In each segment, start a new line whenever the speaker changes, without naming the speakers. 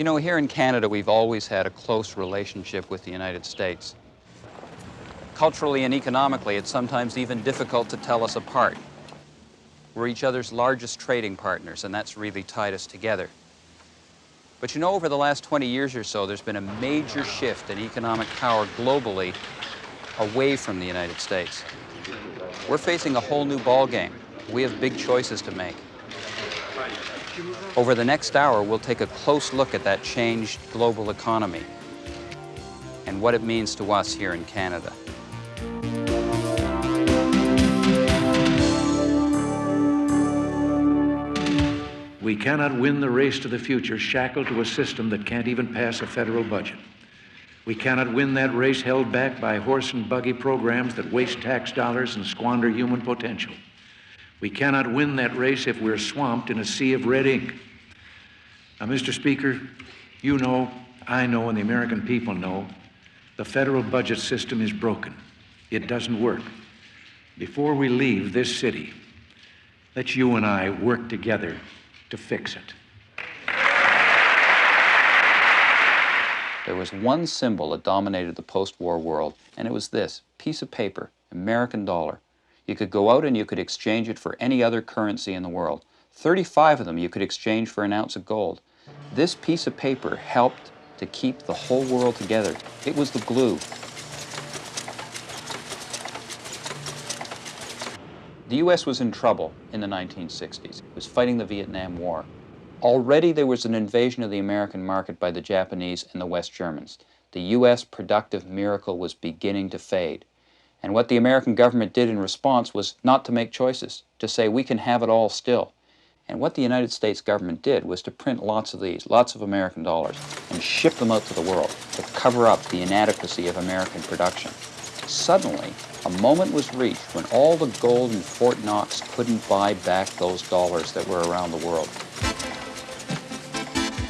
You know, here in Canada, we've always had a close relationship with the United States. Culturally and economically, it's sometimes even difficult to tell us apart. We're each other's largest trading partners, and that's really tied us together. But you know, over the last 20 years or so, there's been a major shift in economic power globally away from the United States. We're facing a whole new ballgame. We have big choices to make. Over the next hour, we'll take a close look at that changed global economy and what it means to us here in Canada.
We cannot win the race to the future shackled to a system that can't even pass a federal budget. We cannot win that race held back by horse and buggy programs that waste tax dollars and squander human potential. We cannot win that race if we're swamped in a sea of red ink. Now, Mr. Speaker, you know, I know, and the American people know, the federal budget system is broken. It doesn't work. Before we leave this city, let's you and I work together to fix it.
There was one symbol that dominated the post-war world, and it was this piece of paper, American dollar. You could go out and you could exchange it for any other currency in the world. 35 of them you could exchange for an ounce of gold. This piece of paper helped to keep the whole world together. It was the glue. The U.S. was in trouble in the 1960s. It was fighting the Vietnam War. Already there was an invasion of the American market by the Japanese and the West Germans. The U.S. productive miracle was beginning to fade. And what the American government did in response was not to make choices, to say we can have it all still. And what the United States government did was to print lots of these, lots of American dollars, and ship them out to the world to cover up the inadequacy of American production. Suddenly, a moment was reached when all the gold in Fort Knox couldn't buy back those dollars that were around the world.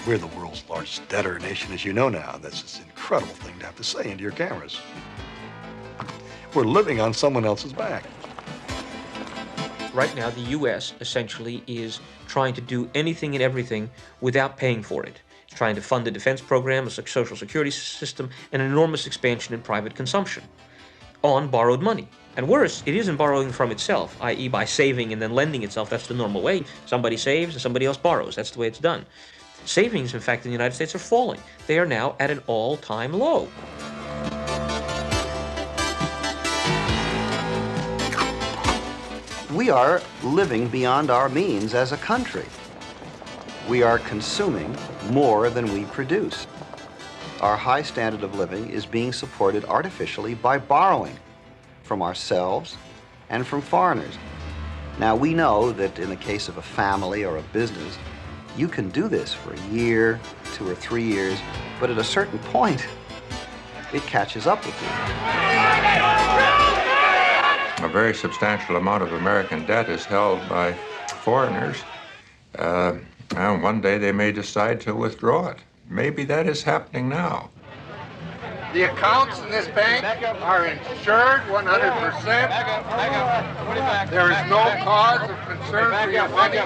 We're the world's largest debtor nation, as you know now. That's an incredible thing to have to say into your cameras. We're living on someone else's back.
Right now, the U.S. essentially is trying to do anything and everything without paying for it. It's trying to fund a defense program, a social security system, and an enormous expansion in private consumption on borrowed money. And worse, it isn't borrowing from itself, i.e. by saving and then lending itself. That's the normal way. Somebody saves and somebody else borrows. That's the way it's done. Savings, in fact, in the United States are falling. They are now at an all-time low.
We are living beyond our means as a country. We are consuming more than we produce. Our high standard of living is being supported artificially by borrowing from ourselves and from foreigners. Now, we know that in the case of a family or a business, you can do this for a year, 2 or 3 years, but at a certain point, it catches up with you.
A very substantial amount of American debt is held by foreigners, and one day they may decide to withdraw it. Maybe that is happening now.
The accounts in this bank are insured 100%. There is no cause of concern for your money.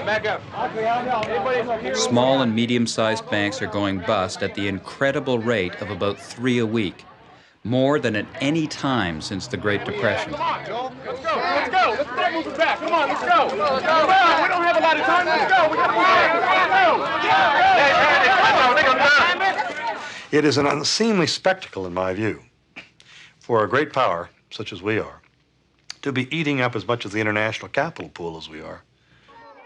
Small and medium-sized banks are going bust at the incredible rate of about 3 a week, more than at any time since the Great Depression.
Come on, Joe. Let's go. Let's go. Let's move it back. Come on, let's go. Let's go. We don't have a lot of time. Let's go. We got to go.
It is an unseemly spectacle, in my view, for a great power, such as we are, to be eating up as much of the international capital pool as we are.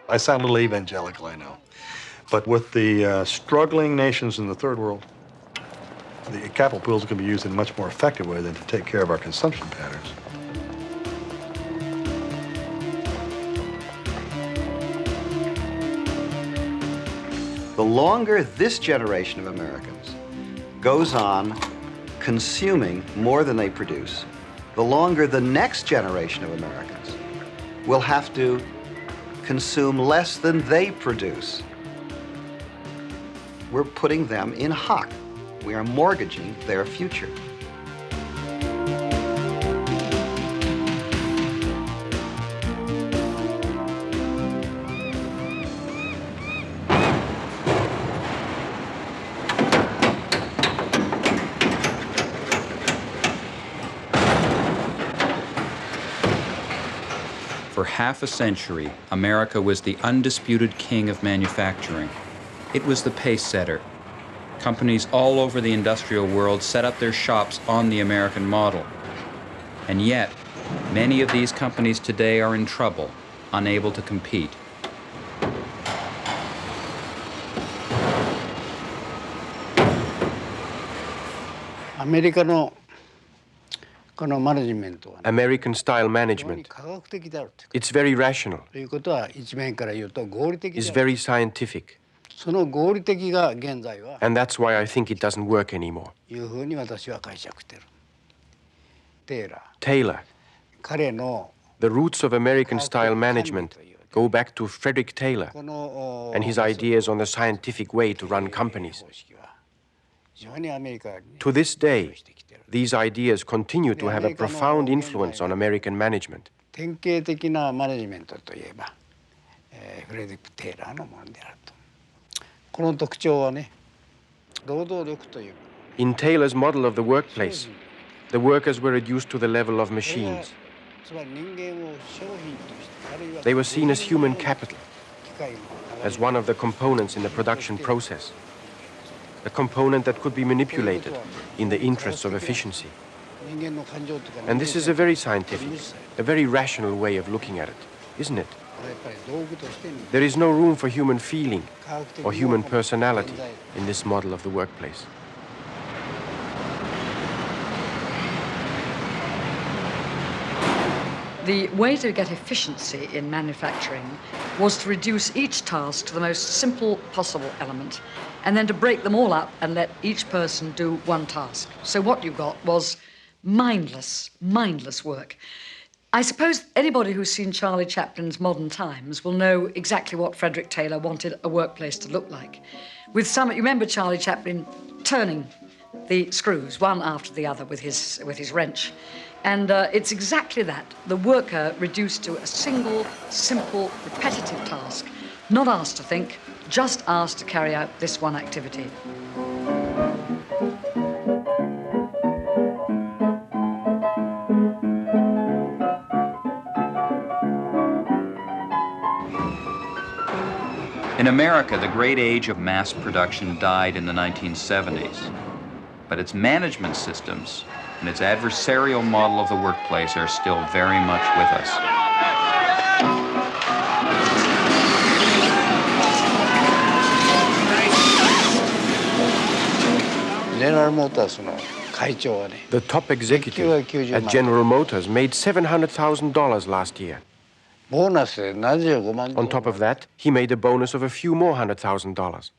I sound a little evangelical, I know. But with the struggling nations in the third world, the capital pools can be used in a much more effective way than to take care of our consumption patterns.
The longer this generation of Americans goes on consuming more than they produce, the longer the next generation of Americans will have to consume less than they produce. We're putting them in hock. We are mortgaging their future.
For half a century, America was the undisputed king of manufacturing. It was the pace setter. Companies all over the industrial world set up their shops on the American model. And yet, many of these companies today are in trouble, unable to compete.
American style management. It's very rational. It's very scientific. And that's why I think it doesn't work anymore. Taylor. The roots of American style management go back to Frederick Taylor and his ideas on the scientific way to run companies. To this day, these ideas continue to have a profound influence on American management. In Taylor's model of the workplace, the workers were reduced to the level of machines. They were seen as human capital, as one of the components in the production process, a component that could be manipulated in the interests of efficiency. And this is a very scientific, a very rational way of looking at it, isn't it? There is no room for human feeling or human personality in this model of the workplace.
The way to get efficiency in manufacturing was to reduce each task to the most simple possible element, and then to break them all up and let each person do one task. So what you got was mindless work. I suppose anybody who's seen Charlie Chaplin's Modern Times will know exactly what Frederick Taylor wanted a workplace to look like. You remember Charlie Chaplin turning the screws one after the other with his wrench. And it's exactly that, the worker reduced to a single, simple, repetitive task, not asked to think, just asked to carry out this one activity.
In America, the great age of mass production died in the 1970s, but its management systems and its adversarial model of the workplace are still very much with us.
The top executive at General Motors made $700,000 last year. On top of that, he made a bonus of a few more $100,000.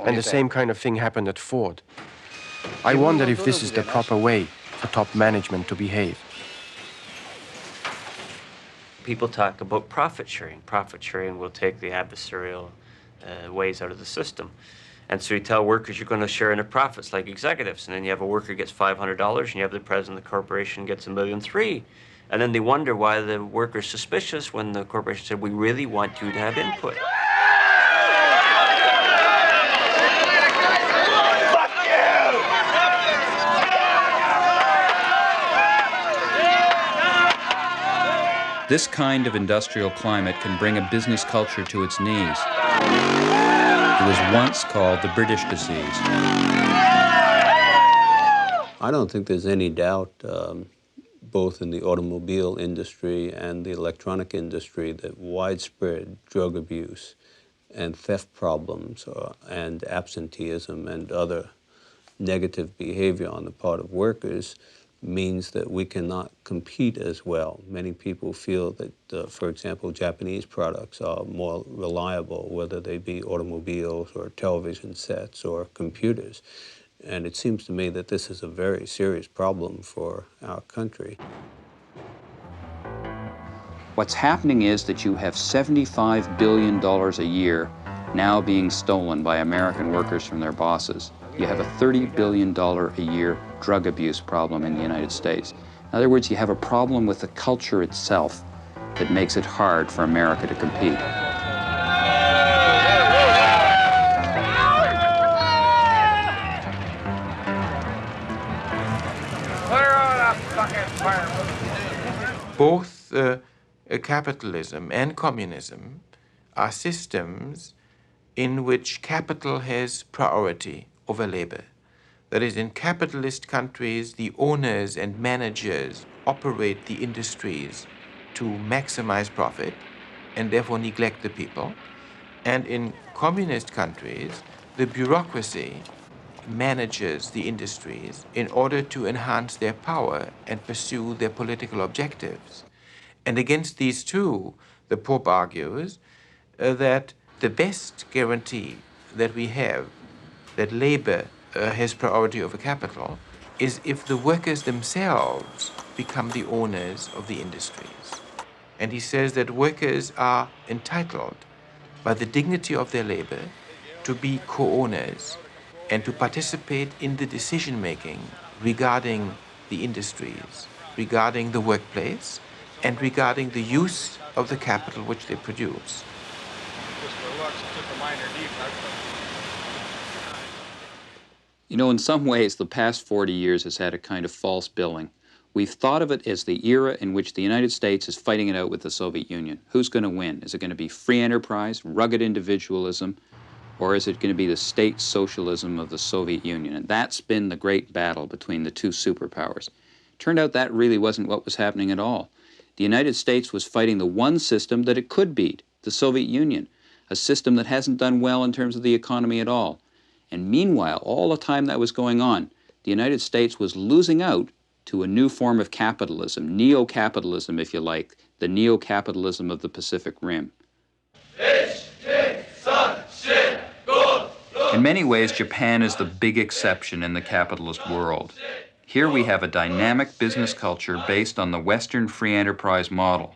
And the same kind of thing happened at Ford. I wonder if this is the proper way for top management to behave.
People talk about profit sharing. Profit sharing will take the adversarial ways out of the system. And so you tell workers you're going to share in the profits like executives. And then you have a worker gets $500 and you have the president of the corporation gets $1.3 million. And then they wonder why the worker's suspicious when the corporation said, we really want you to have input.
This kind of industrial climate can bring a business culture to its knees. It was once called the British disease.
I don't think there's any doubt, both in the automobile industry and the electronic industry, that widespread drug abuse and theft problems and absenteeism and other negative behavior on the part of workers means that we cannot compete as well. Many people feel that, for example, Japanese products are more reliable, whether they be automobiles or television sets or computers. And it seems to me that this is a very serious problem for our country.
What's happening is that you have $75 billion a year now being stolen by American workers from their bosses. You have a $30 billion a year drug abuse problem in the United States. In other words, you have a problem with the culture itself that makes it hard for America to compete.
Both
capitalism and communism are systems in which capital has priority over labor. That is, in capitalist countries, the owners and managers operate the industries to maximize profit and therefore neglect the people. And in communist countries, the bureaucracy manages the industries in order to enhance their power and pursue their political objectives. And against these two, the Pope argues that the best guarantee that we have that labor has priority over capital is if the workers themselves become the owners of the industries. And he says that workers are entitled by the dignity of their labor to be co-owners and to participate in the decision-making regarding the industries, regarding the workplace, and regarding the use of the capital which they produce.
You know, in some ways, the past 40 years has had a kind of false billing. We've thought of it as the era in which the United States is fighting it out with the Soviet Union. Who's going to win? Is it going to be free enterprise, rugged individualism, or is it going to be the state socialism of the Soviet Union? And that's been the great battle between the two superpowers. Turned out that really wasn't what was happening at all. The United States was fighting the one system that it could beat, the Soviet Union, a system that hasn't done well in terms of the economy at all. And meanwhile, all the time that was going on, the United States was losing out to a new form of capitalism, neo-capitalism, if you like, the neo-capitalism of the Pacific Rim. In many ways, Japan is the big exception in the capitalist world. Here we have a dynamic business culture based on the Western free enterprise model,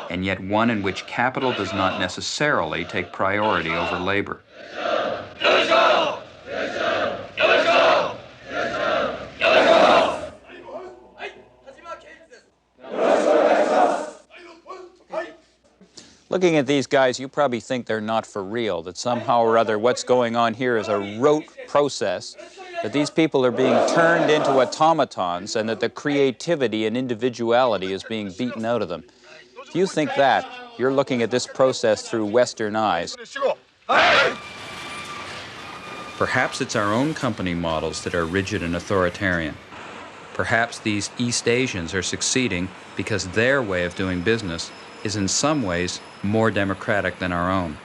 and yet one in which capital does not necessarily take priority over labor. Looking at these guys, you probably think they're not for real, that somehow or other what's going on here is a rote process, that these people are being turned into automatons, and that the creativity and individuality is being beaten out of them. If you think that, you're looking at this process through Western eyes. Perhaps it's our own company models that are rigid and authoritarian. Perhaps these East Asians are succeeding because their way of doing business is in some ways more democratic than our own.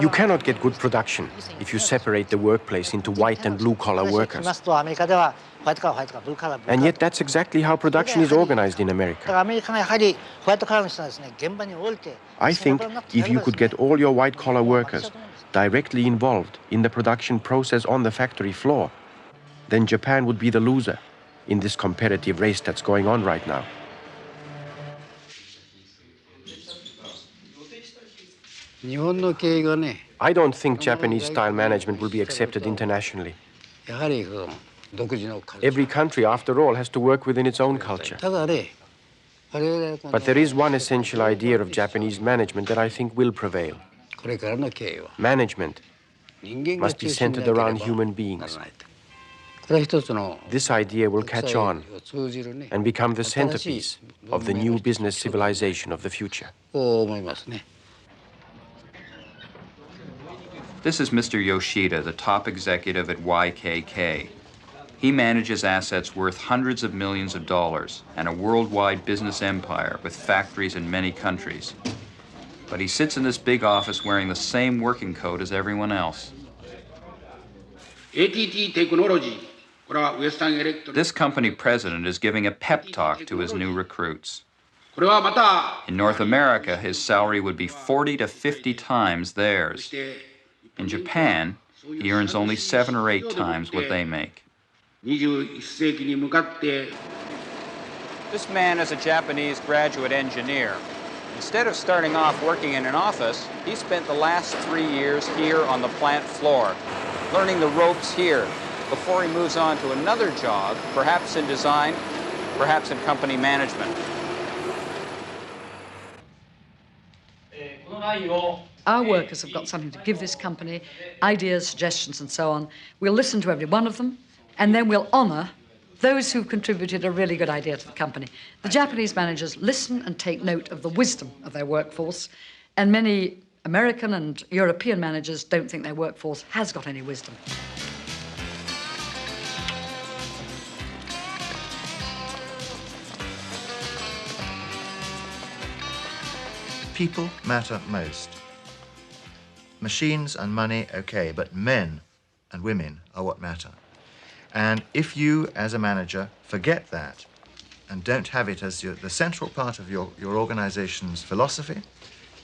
You cannot get good production if you separate the workplace into white and blue-collar workers. And yet that's exactly how production is organized in America. I think if you could get all your white-collar workers directly involved in the production process on the factory floor, then Japan would be the loser in this competitive race that's going on right now. I don't think Japanese-style management will be accepted internationally. Every country, after all, has to work within its own culture. But there is one essential idea of Japanese management that I think will prevail. Management must be centered around human beings. This idea will catch on and become the centerpiece of the new business civilization of the future.
This is Mr. Yoshida, the top executive at YKK. He manages assets worth hundreds of millions of dollars and a worldwide business empire with factories in many countries. But he sits in this big office wearing the same working coat as everyone else. This company president is giving a pep talk to his new recruits. In North America, his salary would be 40 to 50 times theirs. In Japan, he earns only 7 or 8 times what they make. This man is a Japanese graduate engineer. Instead of starting off working in an office, he spent the last 3 years here on the plant floor, learning the ropes here, before he moves on to another job, perhaps in design, perhaps in company management.
Our workers have got something to give this company, ideas, suggestions, and so on. We'll listen to every one of them, and then we'll honor those who've contributed a really good idea to the company. The Japanese managers listen and take note of the wisdom of their workforce, and many American and European managers don't think their workforce has got any wisdom.
People matter most. Machines and money, okay, but men and women are what matter. And if you, as a manager, forget that and don't have it as the central part of your organization's philosophy,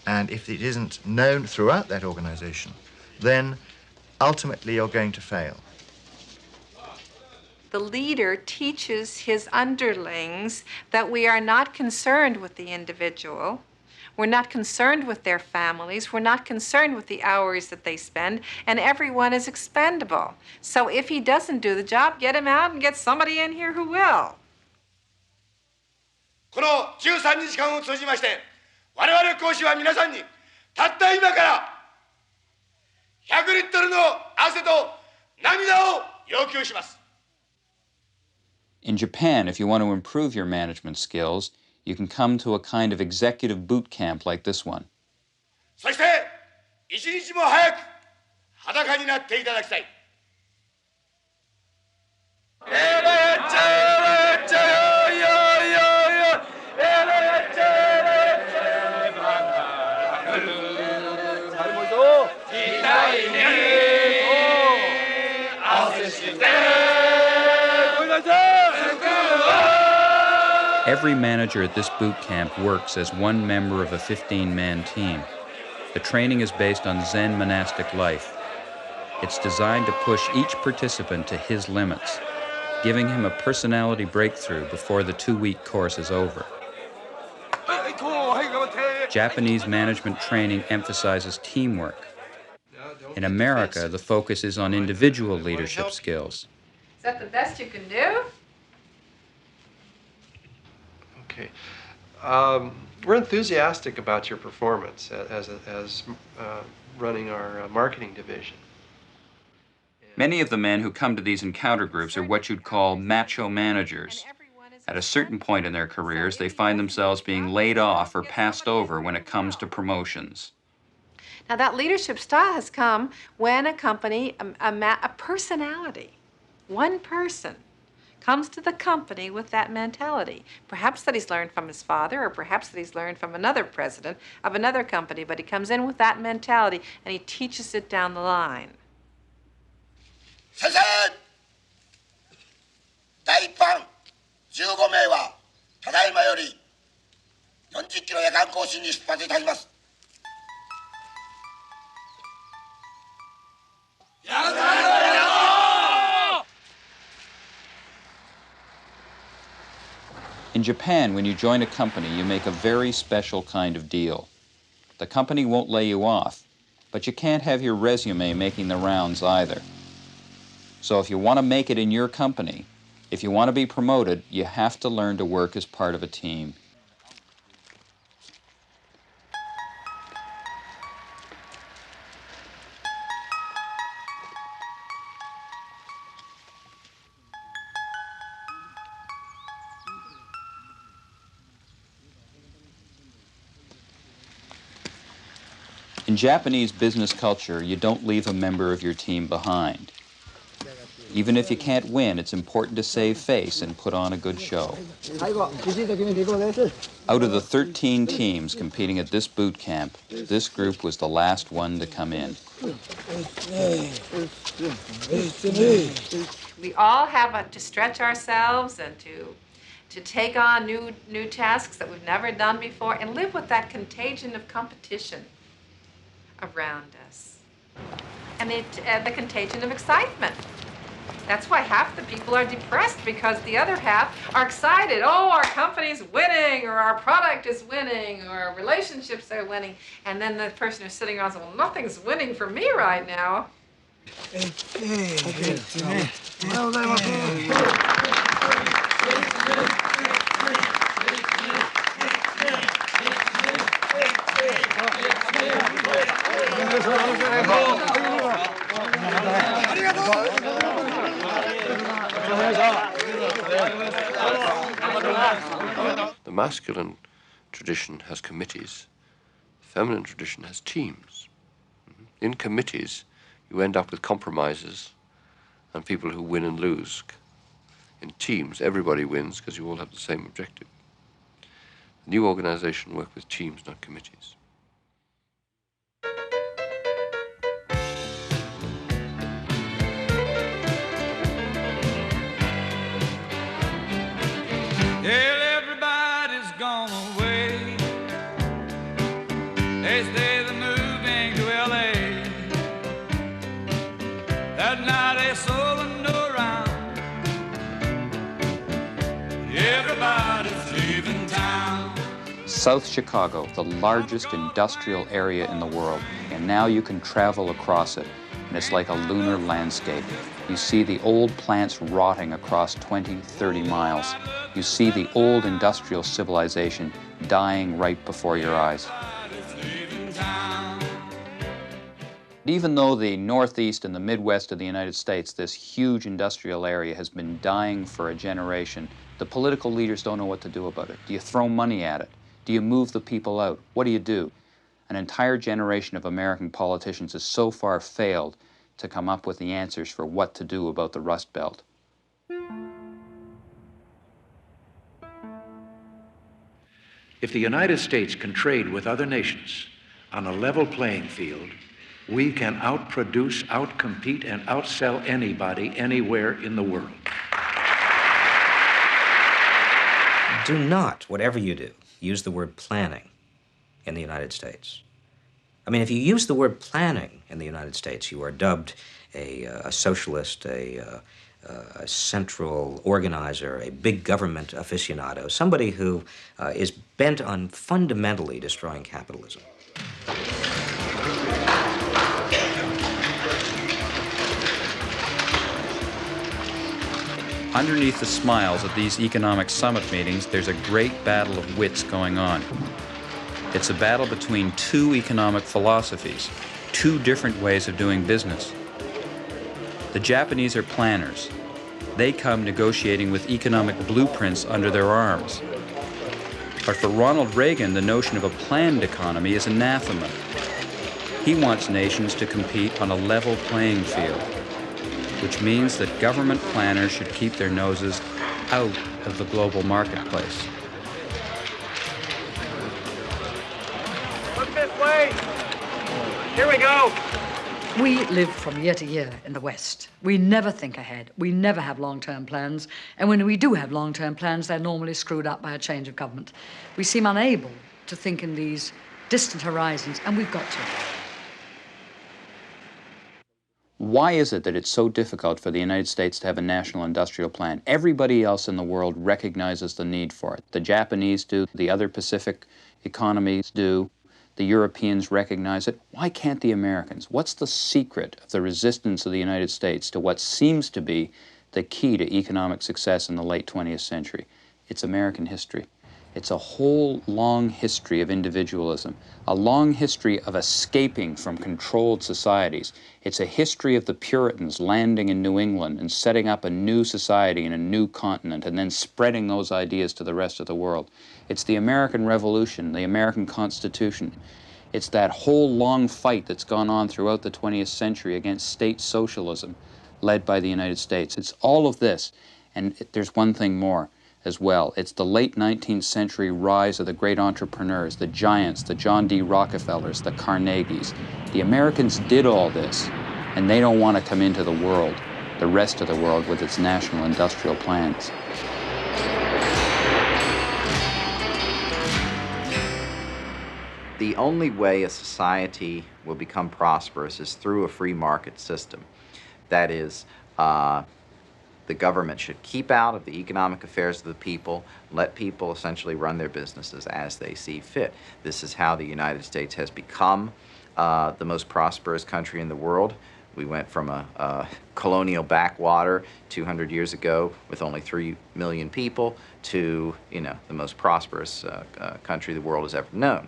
and if it isn't known throughout that organization, then ultimately you're going to fail.
The leader teaches his underlings that we are not concerned with the individual. We're not concerned with their families. We're not concerned with the hours that they spend, and everyone is expendable. So if he doesn't do the job, get him out and get somebody in here who will.
この13日間を通じまして、我々講師は皆さんにたった今から100リットルの汗と涙を要求します。
In Japan, if you want to improve your management skills, you can come to a kind of executive boot camp like this one.
そして一日も早く裸になっていただきたい。
Every manager at this boot camp works as one member of a 15-man team. The training is based on Zen monastic life. It's designed to push each participant to his limits, giving him a personality breakthrough before the 2-week course is over. Japanese management training emphasizes teamwork. In America, the focus is on individual leadership skills.
Is that the best you can do?
Okay. We're enthusiastic about your performance as running our marketing division.
Many of the men who come to these encounter groups are what you'd call macho managers. At a certain point in their careers, they find themselves being laid off or passed over when it comes to promotions.
Now that leadership style has come when a company, a personality, one person, comes to the company with that mentality. Perhaps that he's learned from his father, or perhaps that he's learned from another president of another company, but he comes in with that mentality and he teaches it down the line.
先生、第一班15名はただいまより40キロ夜間行進に出発いたします。
In Japan, when you join a company, you make a very special kind of deal. The company won't lay you off, but you can't have your resume making the rounds either. So if you want to make it in your company, if you want to be promoted, you have to learn to work as part of a team. In Japanese business culture, you don't leave a member of your team behind. Even if you can't win, it's important to save face and put on a good show. Out of the 13 teams competing at this boot camp, this group was the last one to come in.
We all have to stretch ourselves and to take on new tasks that we've never done before and live with that contagion of competition around us. And the contagion of excitement. That's why half the people are depressed, because the other half are excited. Oh, our company's winning, or our product is winning, or our relationships are winning. And then the person who's sitting around says, well, nothing's winning for me right now.
masculine tradition has committees. The feminine tradition has teams. In committees, you end up with compromises and people who win and lose. In teams, everybody wins because you all have the same objective. The new organization work with teams, not committees.
Well, everybody's gone away. They say they're moving to LA. That night they sold no around. Everybody's leaving town.
South Chicago, the largest industrial area in the world, and now you can travel across it, and it's like a lunar landscape. You see the old plants rotting across 20, 30 miles. You see the old industrial civilization dying right before your eyes. Even though the Northeast and the Midwest of the United States, this huge industrial area, has been dying for a generation, the political leaders don't know what to do about it. Do you throw money at it? Do you move the people out? What do you do? An entire generation of American politicians has so far failed to come up with the answers for what to do about the Rust Belt.
If the United States can trade with other nations on a level playing field, we can outproduce, outcompete, and outsell anybody anywhere in the world.
Do not, whatever you do, use the word planning in the United States. I mean, if you use the word planning in the United States, you are dubbed a socialist, a central organizer, a big government aficionado, somebody who is bent on fundamentally destroying capitalism.
Underneath the smiles at these economic summit meetings, there's a great battle of wits going on. It's a battle between two economic philosophies, two different ways of doing business. The Japanese are planners. They come negotiating with economic blueprints under their arms. But for Ronald Reagan, the notion of a planned economy is anathema. He wants nations to compete on a level playing field, which means that government planners should keep their noses out of the global marketplace.
Look this way. Here we go.
We live from year to year in the West. We never think ahead. We never have long-term plans. And when we do have long-term plans, they're normally screwed up by a change of government. We seem unable to think in these distant horizons, and we've got to.
Why is it that it's so difficult for the United States to have a national industrial plan? Everybody else in the world recognizes the need for it. The Japanese do, the other Pacific economies do, the Europeans recognize it. Why can't the Americans? What's the secret of the resistance of the United States to what seems to be the key to economic success in the late 20th century? It's American history. It's a whole long history of individualism, a long history of escaping from controlled societies. It's a history of the Puritans landing in New England and setting up a new society in a new continent and then spreading those ideas to the rest of the world. It's the American Revolution, the American Constitution. It's that whole long fight that's gone on throughout the 20th century against state socialism led by the United States. It's all of this, and there's one thing more as well. It's the late 19th century rise of the great entrepreneurs, the giants, the John D. Rockefellers, the Carnegies. The Americans did all this, and they don't want to come into the world, the rest of the world, with its national industrial plans.
The only way a society will become prosperous is through a free market system. That is, the government should keep out of the economic affairs of the people, let people essentially run their businesses as they see fit. This is how the United States has become the most prosperous country in the world. We went from a colonial backwater 200 years ago with only 3 million people to, the most prosperous country the world has ever known,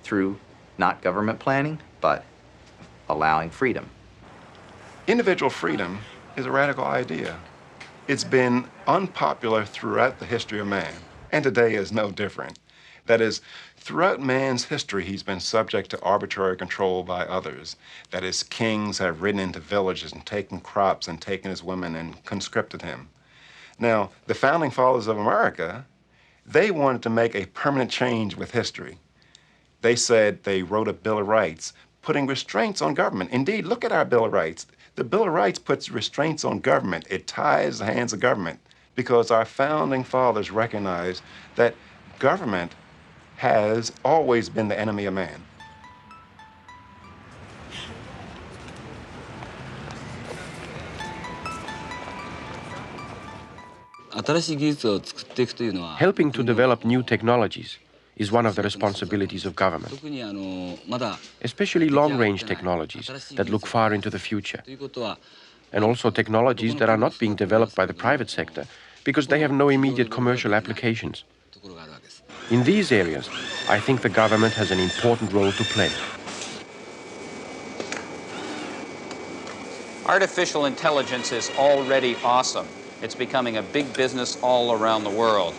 through not government planning, but allowing freedom.
Individual freedom is a radical idea. It's been unpopular throughout the history of man. And today is no different. That is, throughout man's history, he's been subject to arbitrary control by others. That is, kings have ridden into villages and taken crops and taken his women and conscripted him. Now, the founding fathers of America, they wanted to make a permanent change with history. They said they wrote a Bill of Rights, putting restraints on government. Indeed, look at our Bill of Rights. The Bill of Rights puts restraints on government. It ties the hands of government because our founding fathers recognized that government has always been the enemy of man.
Helping to develop new technologies is one of the responsibilities of government, especially long-range technologies that look far into the future, and also technologies that are not being developed by the private sector because they have no immediate commercial applications. In these areas, I think the government has an important role to play.
Artificial intelligence is already awesome. It's becoming a big business all around the world.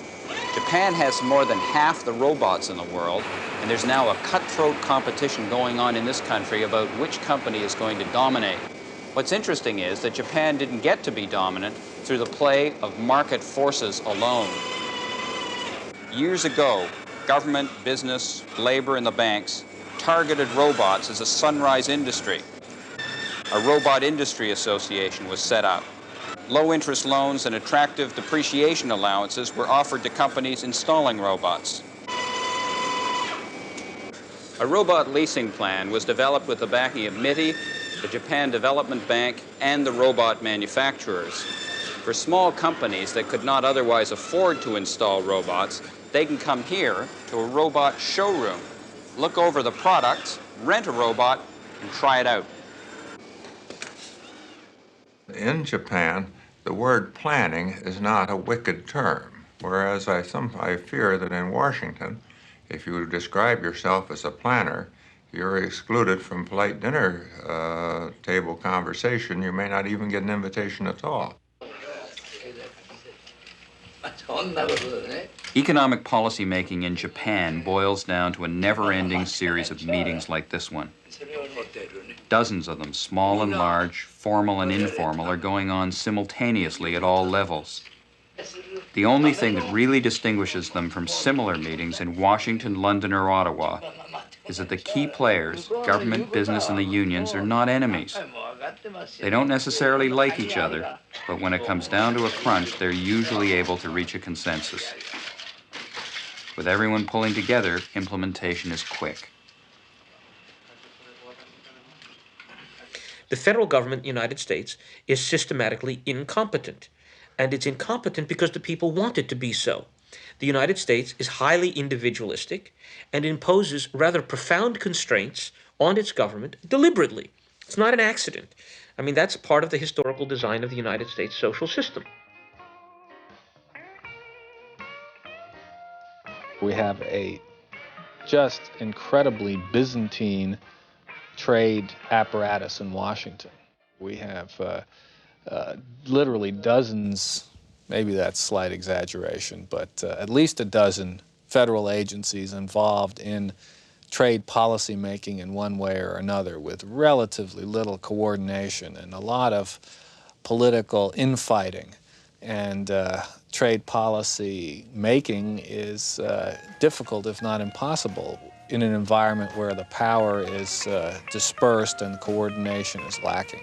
Japan has more than half the robots in the world, and there's now a cutthroat competition going on in this country about which company is going to dominate. What's interesting is that Japan didn't get to be dominant through the play of market forces alone. Years ago, government, business, labor, and the banks targeted robots as a sunrise industry. A Robot Industry Association was set up. Low-interest loans and attractive depreciation allowances were offered to companies installing robots. A robot leasing plan was developed with the backing of MITI, the Japan Development Bank, and the robot manufacturers. For small companies that could not otherwise afford to install robots, they can come here to a robot showroom, look over the products, rent a robot, and try it out.
In Japan, the word planning is not a wicked term, whereas I fear that in Washington, if you describe yourself as a planner, you're excluded from polite dinner table conversation. You may not even get an invitation at all.
Economic policy making in Japan boils down to a never-ending series of meetings like this one. Dozens of them, small and large, formal and informal, are going on simultaneously at all levels. The only thing that really distinguishes them from similar meetings in Washington, London, or Ottawa is that the key players, government, business, and the unions, are not enemies. They don't necessarily like each other, but when it comes down to a crunch, they're usually able to reach a consensus. With everyone pulling together, implementation is quick.
The federal government in the United States is systematically incompetent, and it's incompetent because the people want it to be so. The United States is highly individualistic and imposes rather profound constraints on its government deliberately. It's not an accident. I mean, that's part of the historical design of the United States social system.
We have a just incredibly Byzantine trade apparatus in Washington. We have literally dozens, maybe that's slight exaggeration, but at least a dozen federal agencies involved in trade policy making in one way or another with relatively little coordination and a lot of political infighting. And trade policy making is difficult, if not impossible, in an environment where the power is dispersed and coordination is lacking.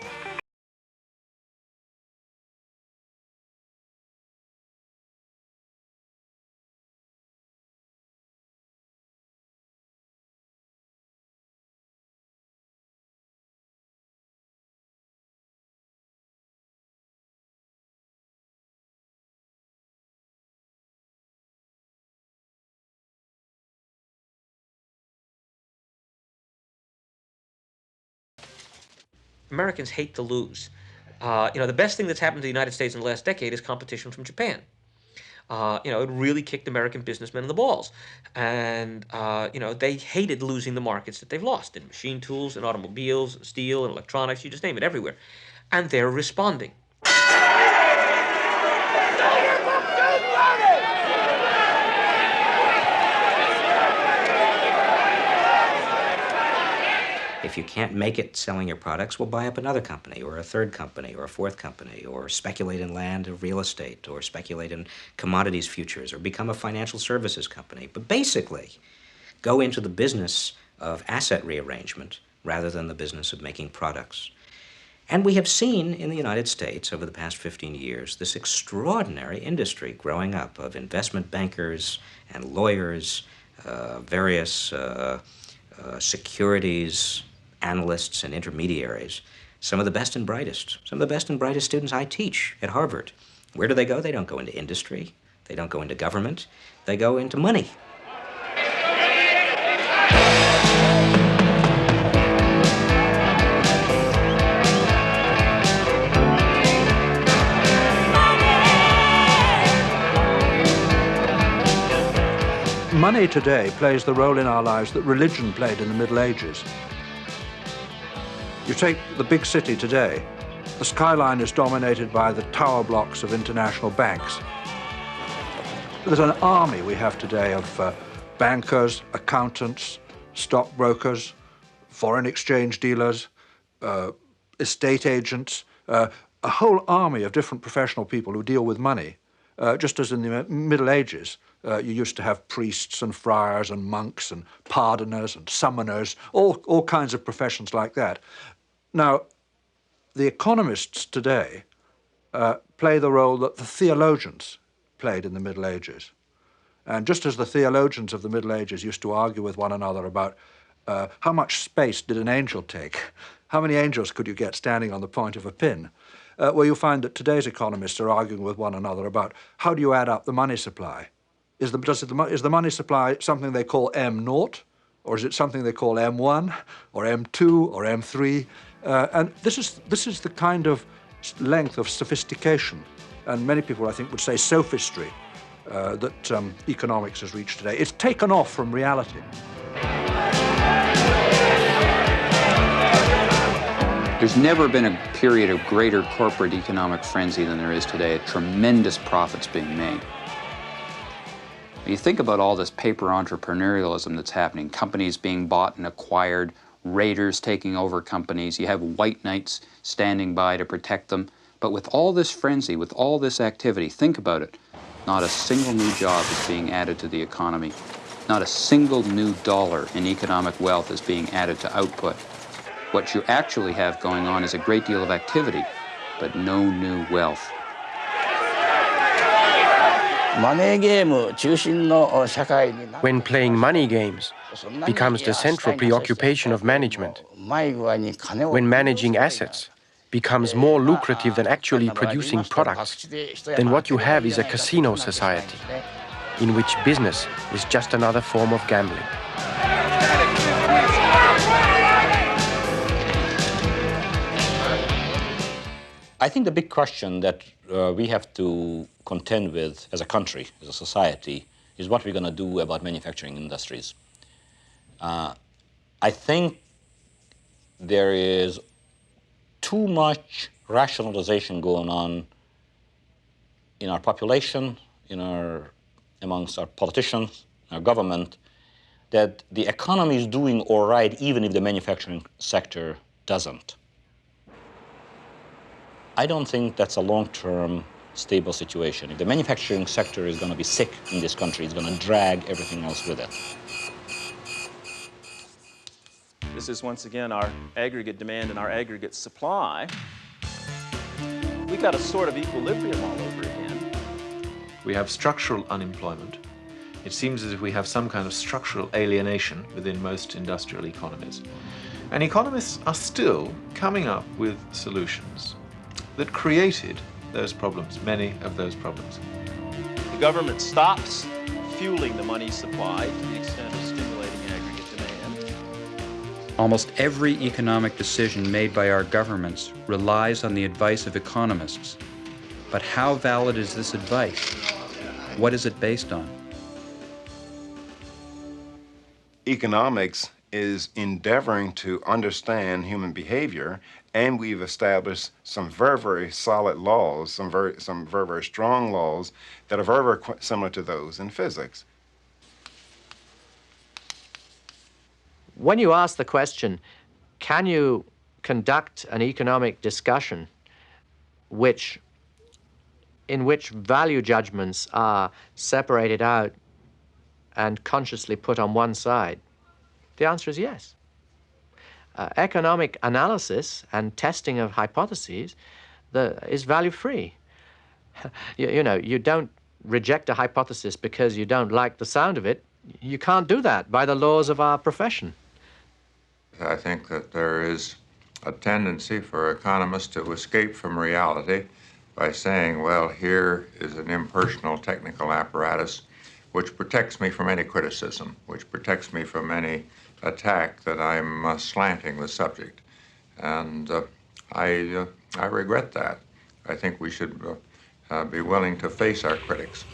Americans hate to lose. The best thing that's happened to the United States in the last decade is competition from Japan. It really kicked American businessmen in the balls. And, they hated losing the markets that they've lost in machine tools and automobiles, and steel and electronics, you just name it, everywhere. And they're responding.
If you can't make it selling your products, well, buy up another company or a third company or a fourth company, or speculate in land or real estate, or speculate in commodities futures, or become a financial services company. But basically, go into the business of asset rearrangement rather than the business of making products. And we have seen in the United States over the past 15 years this extraordinary industry growing up of investment bankers and lawyers, various securities analysts and intermediaries, some of the best and brightest. Some of the best and brightest students I teach at Harvard. Where do they go? They don't go into industry. They don't go into government. They go into money.
Money today plays the role in our lives that religion played in the Middle Ages. You take the big city today, the skyline is dominated by the tower blocks of international banks. There's an army we have today of bankers, accountants, stockbrokers, foreign exchange dealers, estate agents, a whole army of different professional people who deal with money, just as in the Middle Ages. You used to have priests and friars and monks and pardoners and summoners, all kinds of professions like that. Now, the economists today play the role that the theologians played in the Middle Ages. And just as the theologians of the Middle Ages used to argue with one another about how much space did an angel take, how many angels could you get standing on the point of a pin, well, you find that today's economists are arguing with one another about how do you add up the money supply. Is the money supply something they call M0, or is it something they call M1, or M2, or M3? And this is the kind of length of sophistication, and many people, I think, would say sophistry, that economics has reached today. It's taken off from reality.
There's never been a period of greater corporate economic frenzy than there is today, tremendous profits being made. You think about all this paper entrepreneurialism that's happening, companies being bought and acquired, raiders taking over companies, you have white knights standing by to protect them. But with all this frenzy, with all this activity, think about it. Not a single new job is being added to the economy. Not a single new dollar in economic wealth is being added to output. What you actually have going on is a great deal of activity, but no new wealth.
When playing money games becomes the central preoccupation of management, when managing assets becomes more lucrative than actually producing products, then what you have is a casino society in which business is just another form of gambling.
I think the big question that we have to contend with as a country, as a society, is what we're going to do about manufacturing industries. I think there is too much rationalization going on in our population, amongst our politicians, our government, that the economy is doing all right even if the manufacturing sector doesn't. I don't think that's a long-term stable situation. If the manufacturing sector is going to be sick in this country, it's going to drag everything else with it.
This is once again our aggregate demand and our aggregate supply. We got a sort of equilibrium all over again.
We have structural unemployment. It seems as if we have some kind of structural alienation within most industrial economies. And economists are still coming up with solutions that created those problems, many of those problems.
The government stops fueling the money supply to the extent of stimulating aggregate demand.
Almost every economic decision made by our governments relies on the advice of economists. But how valid is this advice? What is it based on?
Economics is endeavoring to understand human behavior, and we've established some very, very solid laws, some very, very strong laws that are very, very similar to those in physics.
When you ask the question,
can you conduct an economic discussion in which value judgments are separated out and consciously put on one side? The answer is yes. Economic analysis and testing of hypotheses is value-free. You know, you don't reject a hypothesis because you don't like the sound of it. You can't do that by the laws of our profession.
I think that there is a tendency for economists to escape from reality by saying, well, here is an impersonal technical apparatus which protects me from any criticism, which protects me from any attack that I'm slanting the subject. And I regret that. I think we should be willing to face our critics.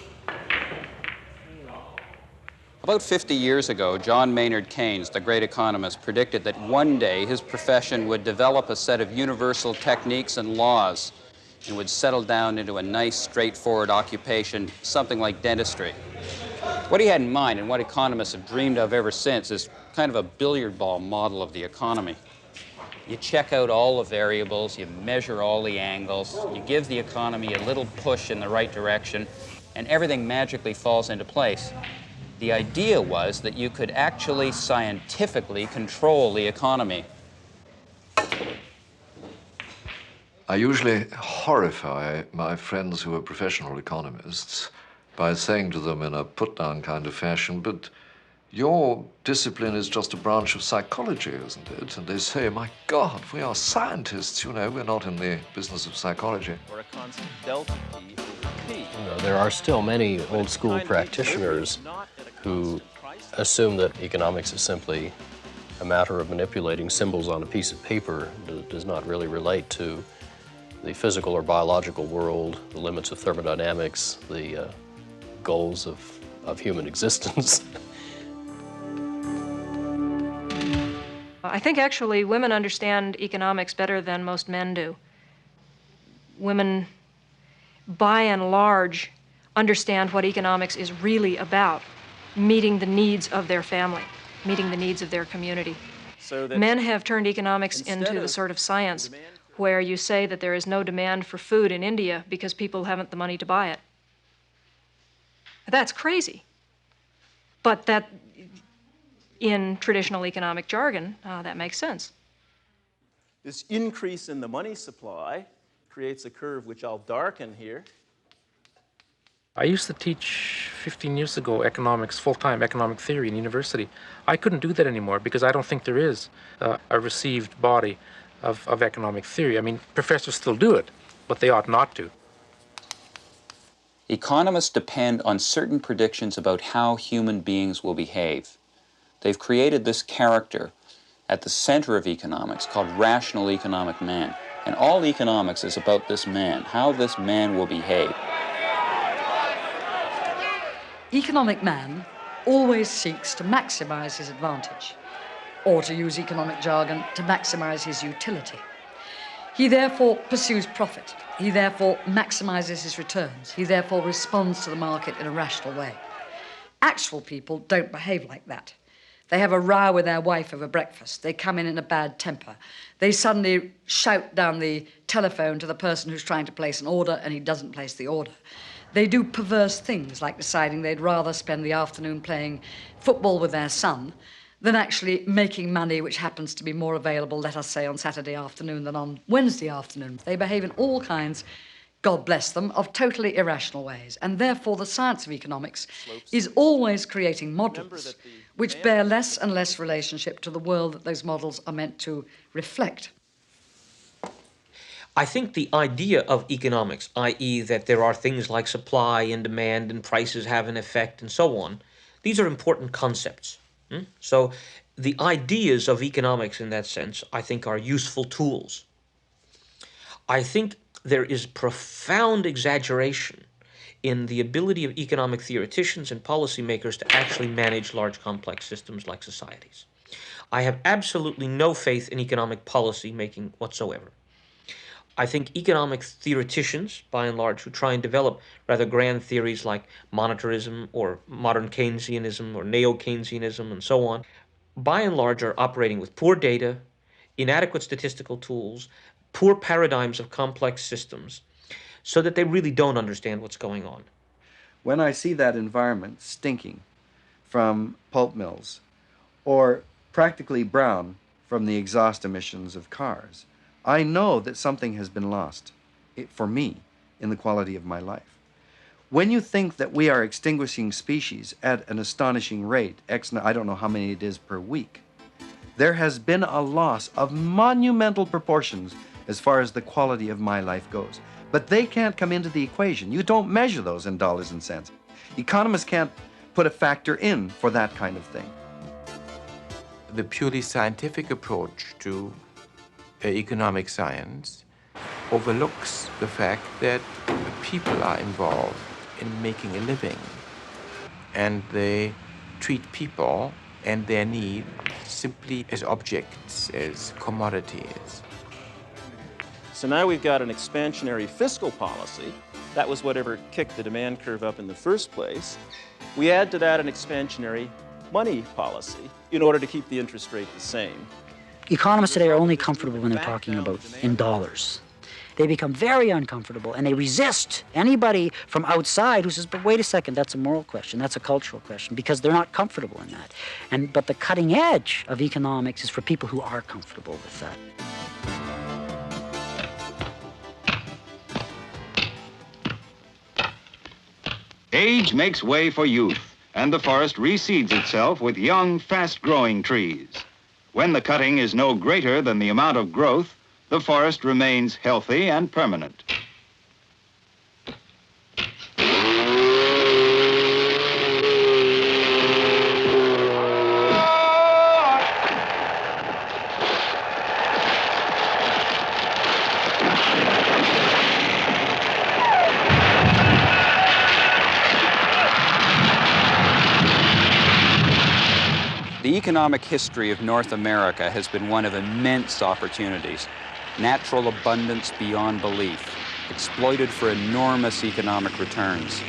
About 50 years ago, John Maynard Keynes, the great economist, predicted that one day his profession would develop a set of universal techniques and laws and would settle down into a nice, straightforward occupation, something like dentistry. What he had in mind, and what economists have dreamed of ever since, is kind of a billiard ball model of the economy. You check out all the variables, you measure all the angles, you give the economy a little push in the right direction, and everything magically falls into place. The idea was that you could actually scientifically control the economy.
I usually horrify my friends who are professional economists by saying to them in a put-down kind of fashion, but your discipline is just a branch of psychology, isn't it? And they say, my God, we are scientists, you know, we're not in the business of psychology.
Or a constant delta P over P.
There are still many old-school practitioners who assume that economics is simply a matter of manipulating symbols on a piece of paper. It does not really relate to the physical or biological world, the limits of thermodynamics, the goals of human existence.
I think actually women understand economics better than most men do. Women, by and large, understand what economics is really about, meeting the needs of their family, meeting the needs of their community.
So that
men have turned economics into the sort of science where you say that there is no demand for food in India because people haven't the money to buy it. That's crazy. But that, in traditional economic jargon, that makes sense.
This increase in the money supply creates a curve which I'll darken here.
I used to teach 15 years ago economics, full-time economic theory in university. I couldn't do that anymore because I don't think there is a received body of economic theory. I mean, professors still do it, but they ought not to.
Economists depend on certain predictions about how human beings will behave. They've created this character at the center of economics called rational economic man. And all economics is about this man, how this man will behave.
Economic man always seeks to maximize his advantage, or to use economic jargon, to maximize his utility. He therefore pursues profit. He therefore maximizes his returns. He therefore responds to the market in a rational way. Actual people don't behave like that. They have a row with their wife over breakfast. They come in a bad temper. They suddenly shout down the telephone to the person who's trying to place an order, and he doesn't place the order. They do perverse things, like deciding they'd rather spend the afternoon playing football with their son than actually making money which happens to be more available, let us say, on Saturday afternoon than on Wednesday afternoon. They behave in all kinds, God bless them, of totally irrational ways. And therefore the science of economics is always creating models which bear less and less relationship to the world that those models are meant to reflect.
I think the idea of economics, i.e. that there are things like supply and demand and prices have an effect and so on, these are important concepts. So the ideas of economics in that sense, I think, are useful tools. I think there is profound exaggeration in the ability of economic theoreticians and policymakers to actually manage large complex systems like societies. I have absolutely no faith in economic policy making whatsoever. I think economic theoreticians, by and large, who try and develop rather grand theories like monetarism or modern Keynesianism or neo-Keynesianism and so on, by and large are operating with poor data, inadequate statistical tools, poor paradigms of complex systems, so that they really don't understand what's going on.
When I see that environment stinking from pulp mills or practically brown from the exhaust emissions of cars, I know that something has been lost for me in the quality of my life. When you think that we are extinguishing species at an astonishing rate, I don't know how many it is per week, there has been a loss of monumental proportions as far as the quality of my life goes. But they can't come into the equation. You don't measure those in dollars and cents. Economists can't put a factor in for that kind of thing.
The purely scientific approach to economic science overlooks the fact that people are involved in making a living, and they treat people and their needs simply as objects, as commodities.
So now we've got an expansionary fiscal policy. That was whatever kicked the demand curve up in the first place. We add to that an expansionary money policy in order to keep the interest rate the same.
Economists today are only comfortable when they're talking about in dollars. They become very uncomfortable and they resist anybody from outside who says, but wait a second, that's a moral question, that's a cultural question, because they're not comfortable in that. But the cutting edge of economics is for people who are comfortable with that.
Age makes way for youth, and the forest reseeds itself with young, fast-growing trees. When the cutting is no greater than the amount of growth, the forest remains healthy and permanent.
The economic history of North America has been one of immense opportunities, natural abundance beyond belief, exploited for enormous economic returns.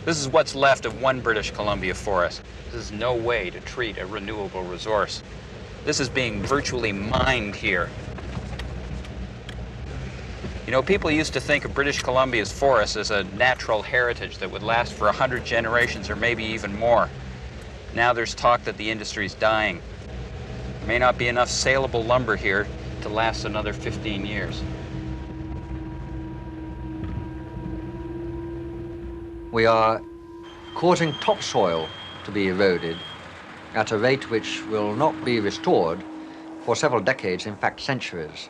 This is what's left of one British Columbia forest. This is no way to treat a renewable resource. This is being virtually mined here. You know, people used to think of British Columbia's forests as a natural heritage that would last for 100 generations or maybe even more. Now there's talk that the industry's dying. There may not be enough saleable lumber here to last another 15 years.
We are causing topsoil to be eroded at a rate which will not be restored for several decades, in fact centuries.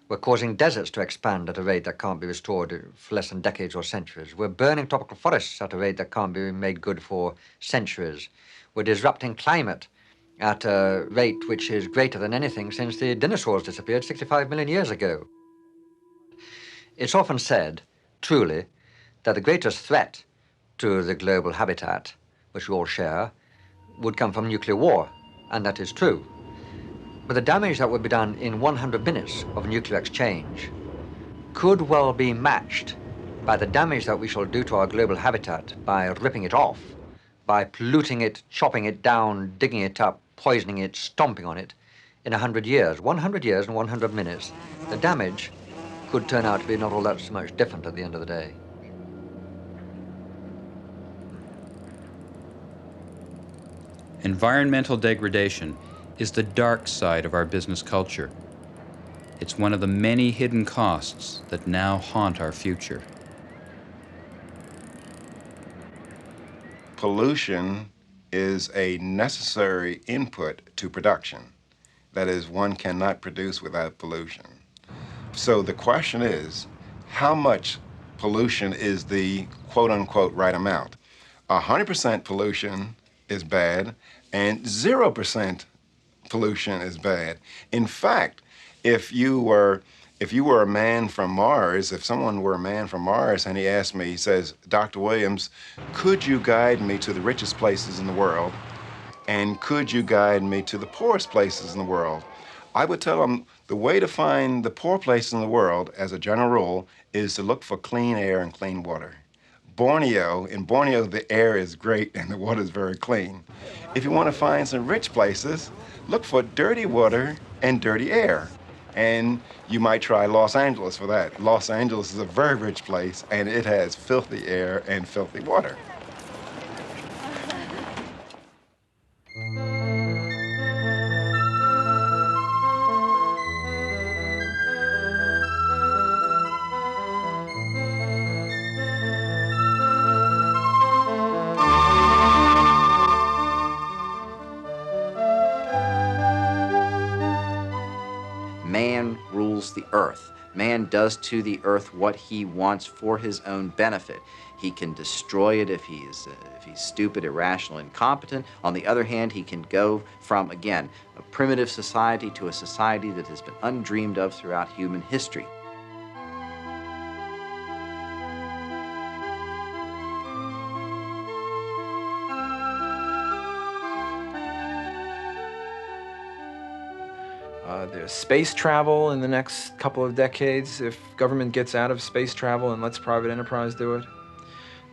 We're causing deserts to expand at a rate that can't be restored for less than decades or centuries. We're burning tropical forests at a rate that can't be made good for centuries. We're disrupting climate at a rate which is greater than anything since the dinosaurs disappeared 65 million years ago. It's often said, truly, that the greatest threat to the global habitat, which we all share, would come from nuclear war, and that is true. But the damage that would be done in 100 minutes of nuclear exchange could well be matched by the damage that we shall do to our global habitat by ripping it off, by polluting it, chopping it down, digging it up, poisoning it, stomping on it in 100 years. 100 years and 100 minutes. The damage could turn out to be not all that much different at the end of the day.
Environmental degradation is the dark side of our business culture. It's one of the many hidden costs that now haunt our future.
Pollution is a necessary input to production. That is, one cannot produce without pollution. So the question is, how much pollution is the quote-unquote right amount? 100% pollution is bad, and 0% pollution is bad. In fact, if you were a man from Mars, if someone were a man from Mars and he asked me, he says, Dr. Williams, could you guide me to the richest places in the world? And could you guide me to the poorest places in the world? I would tell him the way to find the poor places in the world, as a general rule, is to look for clean air and clean water. Borneo. In Borneo, the air is great and the water is very clean. If you want to find some rich places, look for dirty water and dirty air. And you might try Los Angeles for that. Los Angeles is a very rich place, and it has filthy air and filthy water.
Man rules the earth. Man does to the earth what he wants for his own benefit. He can destroy it if he's stupid, irrational, incompetent. On the other hand, he can go from, again, a primitive society to a society that has been undreamed of throughout human history.
There's space travel in the next couple of decades if government gets out of space travel and lets private enterprise do it.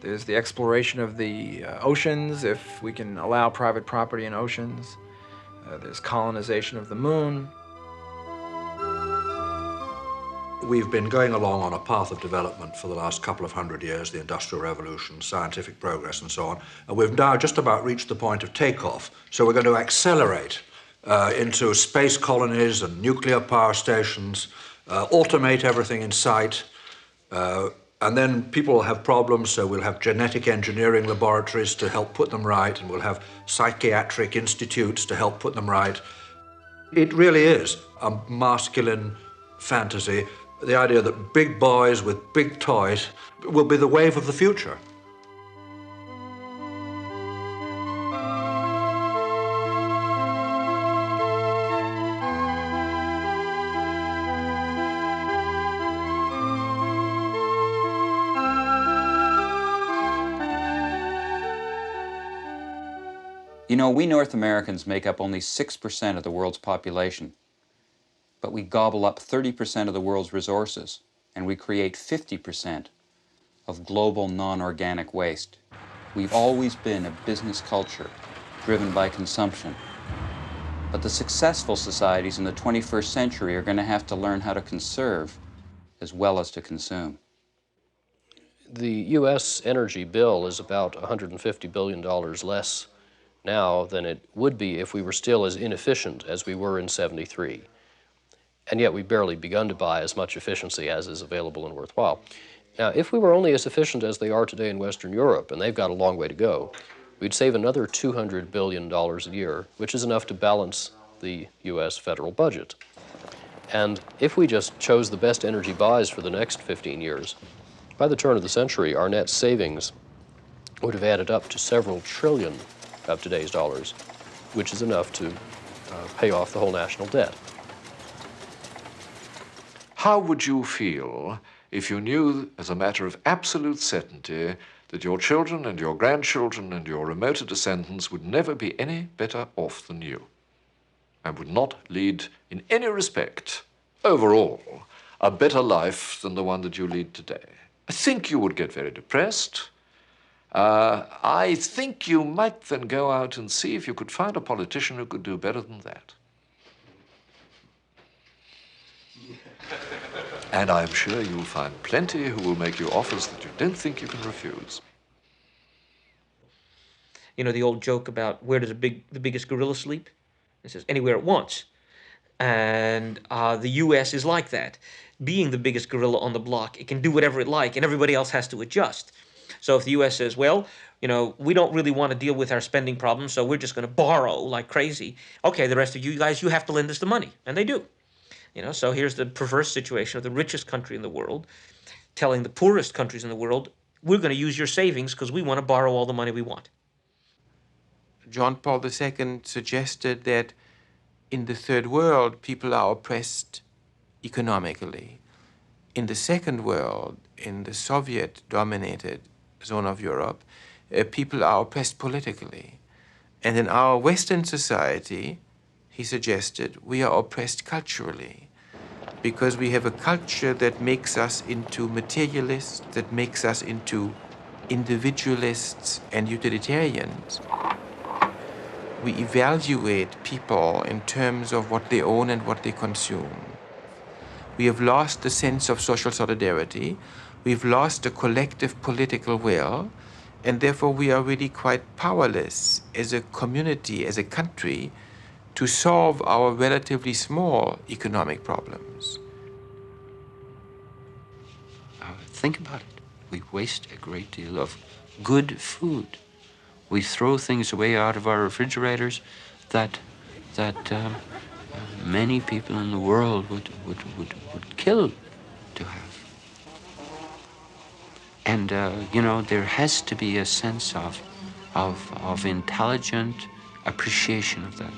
There's the exploration of the oceans if we can allow private property in oceans. There's colonization of the moon.
We've been going along on a path of development for the last couple of hundred years, the Industrial Revolution, scientific progress and so on, and we've now just about reached the point of takeoff. So we're going to accelerate into space colonies and nuclear power stations, automate everything in sight, and then people will have problems, so we'll have genetic engineering laboratories to help put them right, and we'll have psychiatric institutes to help put them right. It really is a masculine fantasy, the idea that big boys with big toys will be the wave of the future.
You know, we North Americans make up only 6% of the world's population, but we gobble up 30% of the world's resources, and we create 50% of global non-organic waste. We've always been a business culture driven by consumption, but the successful societies in the 21st century are going to have to learn how to conserve as well as to consume.
The U.S. energy bill is about $150 billion less now than it would be if we were still as inefficient as we were in '73. And yet we've barely begun to buy as much efficiency as is available and worthwhile. Now, if we were only as efficient as they are today in Western Europe, and they've got a long way to go, we'd save another $200 billion a year, which is enough to balance the U.S. federal budget. And if we just chose the best energy buys for the next 15 years, by the turn of the century, our net savings would have added up to several trillion of today's dollars, which is enough to pay off the whole national debt.
How would you feel if you knew, as a matter of absolute certainty, that your children and your grandchildren and your remoter descendants would never be any better off than you, and would not lead, in any respect, overall, a better life than the one that you lead today? I think you would get very depressed. I think you might then go out and see if you could find a politician who could do better than that. And I'm sure you'll find plenty who will make you offers that you don't think you can refuse.
You know, the old joke about where does the biggest gorilla sleep? It says anywhere it wants. And the U.S. is like that. Being the biggest gorilla on the block, it can do whatever it like, and everybody else has to adjust. So if the U.S. says, well, you know, we don't really want to deal with our spending problems, so we're just going to borrow like crazy. Okay, the rest of you guys, you have to lend us the money. And they do. You know, so here's the perverse situation of the richest country in the world telling the poorest countries in the world, we're going to use your savings because we want to borrow all the money we want.
John Paul II suggested that in the third world, people are oppressed economically. In the second world, in the Soviet-dominated zone of Europe, people are oppressed politically. And in our Western society, he suggested, we are oppressed culturally because we have a culture that makes us into materialists, that makes us into individualists and utilitarians. We evaluate people in terms of what they own and what they consume. We have lost the sense of social solidarity. We've lost the collective political will, and therefore we are really quite powerless as a community, as a country, to solve our relatively small economic problems.
Think about it. We waste a great deal of good food. We throw things away out of our refrigerators that many people in the world would kill to have. And, you know, there has to be a sense of intelligent appreciation of that.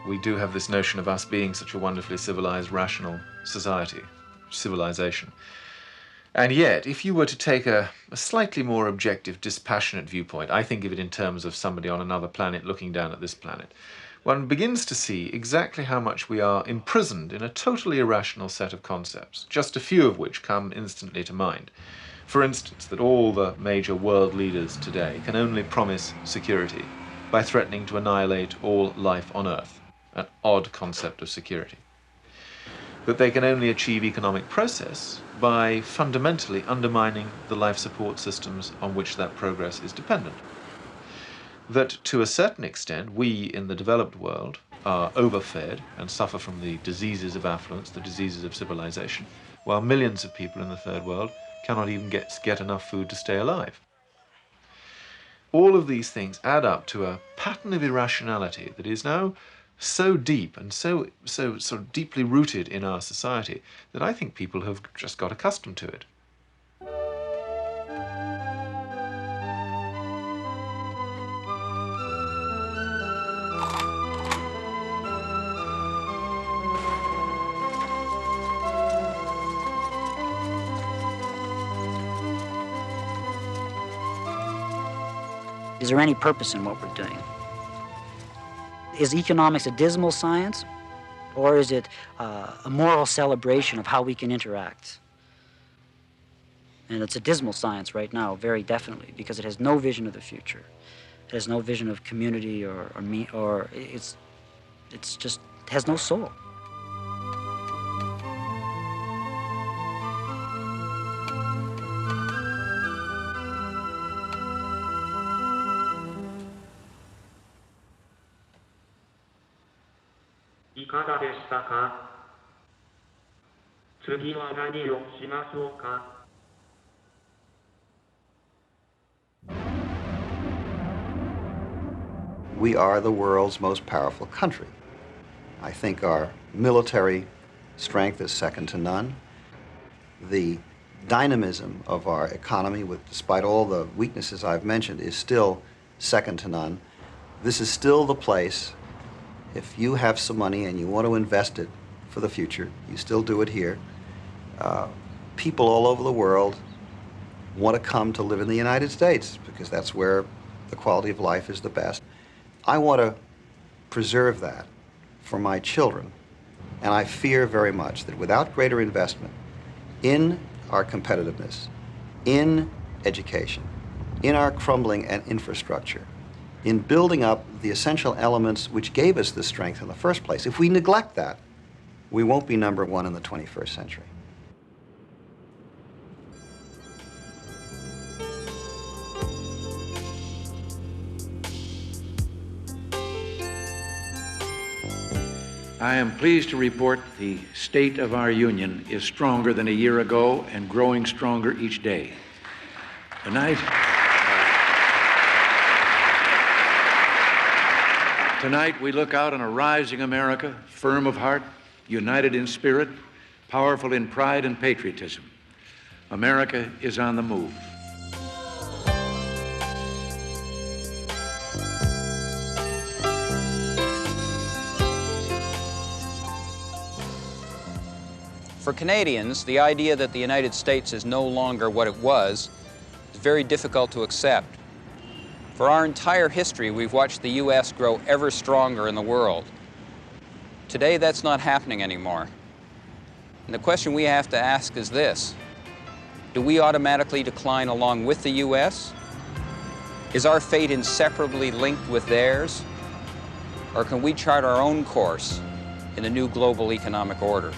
We do have this notion of us being such a wonderfully civilized, rational society, civilization. And yet, if you were to take a slightly more objective, dispassionate viewpoint, I think of it in terms of somebody on another planet looking down at this planet, one begins to see exactly how much we are imprisoned in a totally irrational set of concepts, just a few of which come instantly to mind. For instance, that all the major world leaders today can only promise security by threatening to annihilate all life on Earth, an odd concept of security. That they can only achieve economic progress by fundamentally undermining the life support systems on which that progress is dependent. That to a certain extent, we in the developed world are overfed and suffer from the diseases of affluence, the diseases of civilization, while millions of people in the third world cannot even get enough food to stay alive. All of these things add up to a pattern of irrationality that is now so deep and so sort of deeply rooted in our society that I think people have just got accustomed to it.
Is there any purpose in what we're doing? Is economics a dismal science, or is it a moral celebration of how we can interact? And it's a dismal science right now, very definitely, because it has no vision of the future. It has no vision of community or it's just it has no soul.
We are the world's most powerful country. I think our military strength is second to none. The dynamism of our economy, despite all the weaknesses I've mentioned, is still second to none. This is still the place, if you have some money and you want to invest it for the future, you still do it here. People all over the world want to come to live in the United States because that's where the quality of life is the best. I want to preserve that for my children, and I fear very much that without greater investment in our competitiveness, in education, in our crumbling and infrastructure, in building up the essential elements which gave us the strength in the first place, if we neglect that, we won't be number one in the 21st century.
I am pleased to report the state of our union is stronger than a year ago and growing stronger each day. Tonight we look out on a rising America, firm of heart, united in spirit, powerful in pride and patriotism. America is on the move.
For Canadians, the idea that the United States is no longer what it was is very difficult to accept. For our entire history, we've watched the U.S. grow ever stronger in the world. Today, that's not happening anymore. And the question we have to ask is this: do we automatically decline along with the U.S.? Is our fate inseparably linked with theirs? Or can we chart our own course in a new global economic order?